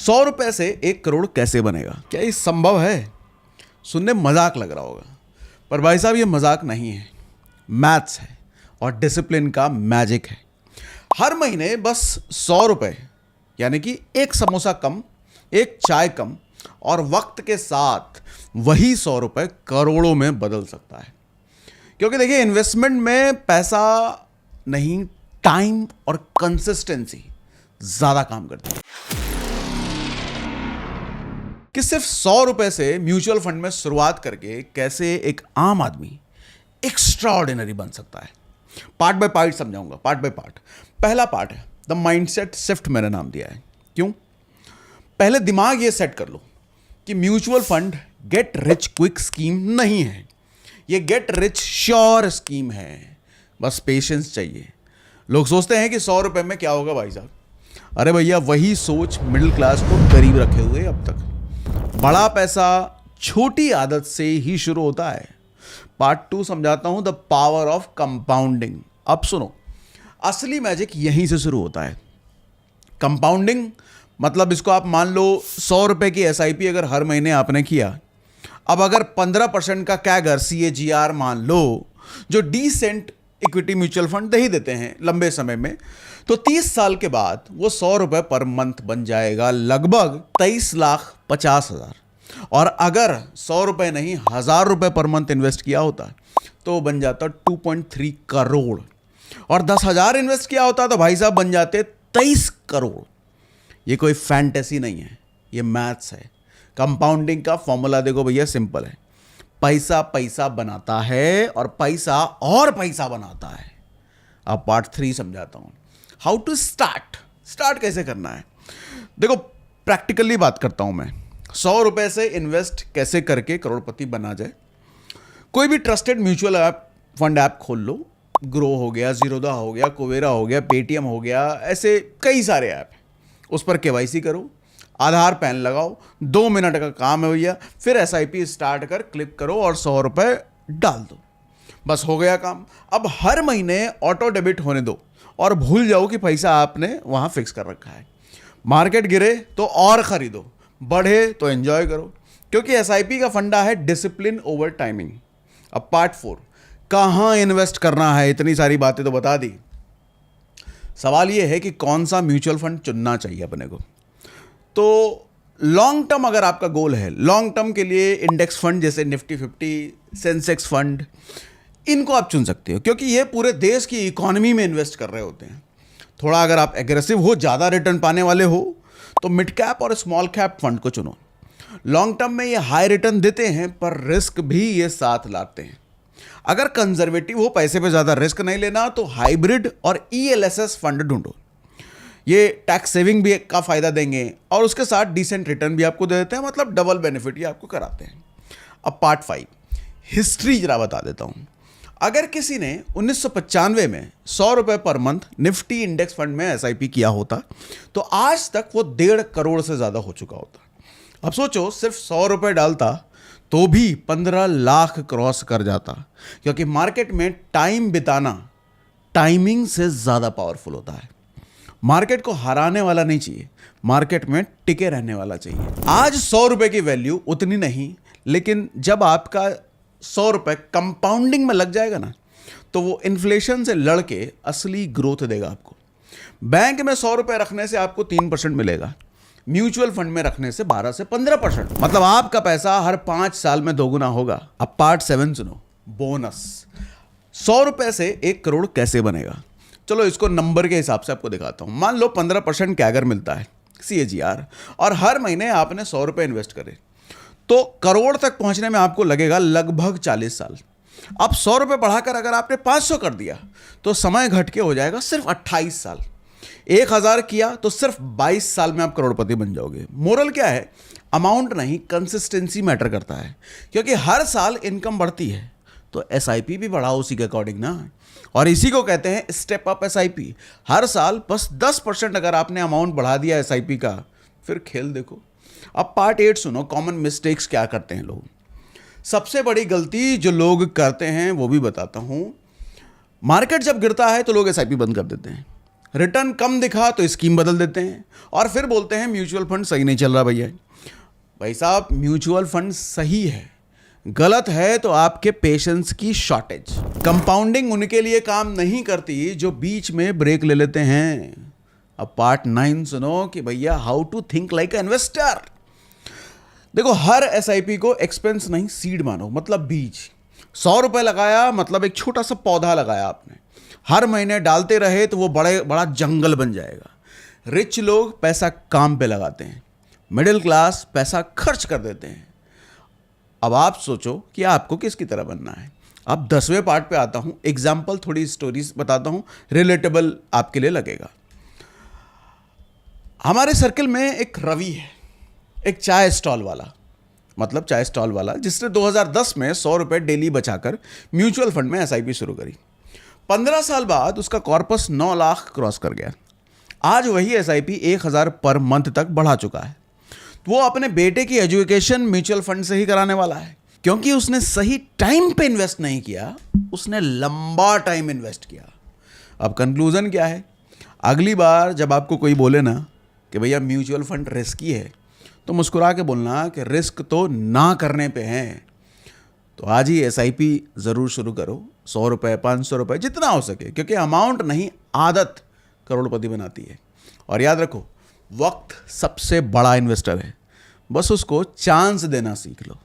100 रुपए से 1 करोड़ कैसे बनेगा? क्या ये संभव है? सुनने मजाक लग रहा होगा, पर भाई साहब ये मजाक नहीं है, मैथ्स है और डिसिप्लिन का मैजिक है। हर महीने बस 100 रुपए, यानी कि एक समोसा कम, एक चाय कम, और वक्त के साथ वही 100 रुपए करोड़ों में बदल सकता है। क्योंकि देखिए, इन्वेस्टमेंट में पैसा नहीं, टाइम और कंसिस्टेंसी ज्यादा काम करती है। कि सिर्फ 100 रुपए से म्यूचुअल फंड में शुरुआत करके कैसे एक आम आदमी एक्स्ट्राऑर्डिनरी बन सकता है, पार्ट बाय पार्ट समझाऊंगा, पार्ट बाय पार्ट। पहला पार्ट है द माइंडसेट शिफ्ट, मैंने नाम दिया है। क्यों? पहले दिमाग ये सेट कर लो कि mutual fund get rich quick scheme नहीं है, ये गेट रिच श्योर स्कीम है। बस पेशेंस चाहिए। लोग सोचते हैं कि 100 रुपए में क्या होगा भाई साहब। अरे भैया, वही सोच मिडिल क्लास को गरीब रखे हुए अब तक। बड़ा पैसा छोटी आदत से ही शुरू होता है। पार्ट 2 समझाता हूं, द पावर ऑफ कंपाउंडिंग। अब सुनो, असली मैजिक यहीं से शुरू होता है। कंपाउंडिंग मतलब इसको आप मान लो 100 रुपए की एसआईपी अगर हर महीने आपने किया, अब अगर 15% का कैगर CAGR मान लो, जो डिसेंट इक्विटी म्यूचुअल फंड दे ही देते हैं लंबे समय में, तो 30 साल के बाद वो 100 रुपए पर मंथ बन जाएगा लगभग 23,50,000। और अगर 100 रुपए नहीं 1,000 रुपए पर मंथ इन्वेस्ट किया होता तो बन जाता 2.3 करोड़, और 10,000 इन्वेस्ट किया होता तो भाई साहब बन जाते 23 करोड़। ये कोई फैंटेसी नहीं है, ये मैथ्स है। कंपाउंडिंग का फॉर्मूला देखो भैया, सिंपल है। पैसा पैसा बनाता है और पैसा बनाता है। अब पार्ट 3 समझाता हूं, हाउ टू स्टार्ट कैसे करना है। देखो, प्रैक्टिकली बात करता हूं मैं। 100 रुपए से इन्वेस्ट कैसे करके करोड़पति बना जाए। कोई भी ट्रस्टेड म्यूचुअल फंड ऐप खोल लो। ग्रो हो गया, जीरोधा हो गया, कुबेरा हो गया, पेटीएम हो गया, ऐसे कई सारे ऐप हैं। उस पर KYC करो, आधार पैन लगाओ, 2 मिनट का काम है भैया। फिर SIP स्टार्ट कर क्लिक करो और 100 रुपए डाल दो, बस हो गया काम। अब हर महीने ऑटो डेबिट होने दो और भूल जाओ कि पैसा आपने वहां फिक्स कर रखा है। मार्केट गिरे तो और खरीदो, बढ़े तो एंजॉय करो, क्योंकि SIP का फंडा है डिसिप्लिन ओवर टाइमिंग। अब पार्ट 4, कहां इन्वेस्ट करना है। इतनी सारी बातें तो बता दी। सवाल यह है कि कौन सा म्यूचुअल फंड चुनना चाहिए अपने को। तो लॉन्ग टर्म अगर आपका गोल है, लॉन्ग टर्म के लिए इंडेक्स फंड जैसे निफ्टी 50, सेंसेक्स फंड, इनको आप चुन सकते हो, क्योंकि ये पूरे देश की इकोनॉमी में इन्वेस्ट कर रहे होते हैं। थोड़ा अगर आप एग्रेसिव हो, ज़्यादा रिटर्न पाने वाले हो, तो मिड कैप और स्मॉल कैप फंड को चुनो। लॉन्ग टर्म में ये हाई रिटर्न देते हैं, पर रिस्क भी ये साथ लाते हैं। अगर कंजर्वेटिव हो, पैसे पे ज़्यादा रिस्क नहीं लेना, तो हाइब्रिड और ELSS फंड ढूंढो। ये टैक्स सेविंग भी का फायदा देंगे और उसके साथ डिसेंट रिटर्न भी आपको दे देते हैं, मतलब डबल बेनिफिट ये आपको कराते हैं। अब पार्ट 5, हिस्ट्री जरा बता देता हूं। अगर किसी ने 1995 में 100 रुपए per month Nifty index fund में SIP किया होता, तो आज तक वो 1.5 करोड़ से ज्यादा हो चुका होता। अब सोचो, सिर्फ 100 रुपए डालता तो भी 15 लाख क्रॉस कर जाता, क्योंकि मार्केट में टाइम बिताना टाइमिंग से ज्यादा पावरफुल होता है। मार्केट को हराने वाला नहीं चाहिए, मार्केट में टिके रहने वाला चाहिए। आज 100 रुपए की वैल्यू उतनी नहीं, लेकिन जब आपका 100 रुपए कंपाउंडिंग में लग जाएगा ना, तो वो इन्फ्लेशन से लड़के असली ग्रोथ देगा आपको। बैंक में 100 रुपए रखने से आपको 3% मिलेगा, म्यूचुअल फंड में रखने से 12 से 15%, मतलब आपका पैसा हर 5 साल में दोगुना होगा। अब पार्ट 7 सुनो, बोनस। 100 रुपए से 1 करोड़ कैसे बनेगा। चलो इसको नंबर के हिसाब से आपको दिखाता हूं। मान लो 15% कैगर मिलता है CAGR, और हर महीने आपने 100 रुपए इन्वेस्ट करे, तो करोड़ तक पहुंचने में आपको लगेगा लगभग 40 साल। अब 100 रुपए बढ़ाकर अगर आपने 500 कर दिया, तो समय घट के हो जाएगा सिर्फ 28 साल। 1,000 किया तो सिर्फ 22 साल में आप करोड़पति बन जाओगे। मोरल क्या है? अमाउंट नहीं, कंसिस्टेंसी मैटर करता है, क्योंकि हर साल इनकम बढ़ती है, तो SIP भी बढ़ाओ उसी के अकॉर्डिंग ना। और इसी को कहते हैं स्टेप अप SIP। हर साल बस 10% अगर आपने अमाउंट बढ़ा दिया SIP का, फिर खेल देखो। अब पार्ट 8 सुनो, कॉमन मिस्टेक्स क्या करते हैं लोग। सबसे बड़ी गलती जो लोग करते हैं वो भी बताता हूं। मार्केट जब गिरता है तो लोग SIP बंद कर देते हैं। रिटर्न कम दिखा तो स्कीम बदल देते हैं और फिर बोलते हैं म्यूचुअल फंड सही नहीं चल रहा भैया। भाई साहब, म्यूचुअल फंड सही है, गलत है तो आपके पेशेंस की शॉर्टेज। कंपाउंडिंग उनके लिए काम नहीं करती जो बीच में ब्रेक ले लेते हैं। अब पार्ट 9 सुनो कि भैया how to think like a investor. देखो, हर एसआईपी को एक्सपेंस नहीं सीड मानो, मतलब बीज। 100 रुपए लगाया मतलब एक छोटा सा पौधा लगाया आपने, हर महीने डालते रहे तो वो बड़ा जंगल बन जाएगा। रिच लोग पैसा काम पे लगाते हैं, मिडिल क्लास पैसा खर्च कर देते हैं। अब आप सोचो कि आपको किसकी तरह बनना है। अब 10वें पार्ट पे आता हूं, एग्जाम्पल थोड़ी स्टोरीज बताता हूं, रिलेटेबल आपके लिए लगेगा। हमारे सर्कल में एक रवि है, एक चाय स्टॉल वाला, मतलब चाय स्टॉल वाला जिसने 2010 में 100 रुपए डेली बचाकर म्यूचुअल फंड में एसआईपी शुरू करी। 15 साल बाद उसका कॉर्पस 9 लाख क्रॉस कर गया। आज वही एसआईपी 1000 पर मंथ तक बढ़ा चुका है। वो अपने बेटे की एजुकेशन म्यूचुअल फंड से ही कराने वाला है, क्योंकि उसने सही टाइम पे इन्वेस्ट नहीं किया, उसने लंबा टाइम इन्वेस्ट किया। अब कंक्लूजन क्या है? अगली बार जब आपको कोई बोले ना कि भैया म्यूचुअल फंड रिस्की है, तो मुस्कुरा के बोलना कि रिस्क तो ना करने पे है। तो आज ही एसआईपी ज़रूर शुरू करो, 100 रुपये 500 रुपये जितना हो सके, क्योंकि अमाउंट नहीं आदत करोड़पति बनाती है। और याद रखो, वक्त सबसे बड़ा इन्वेस्टर है, बस उसको चांस देना सीख लो।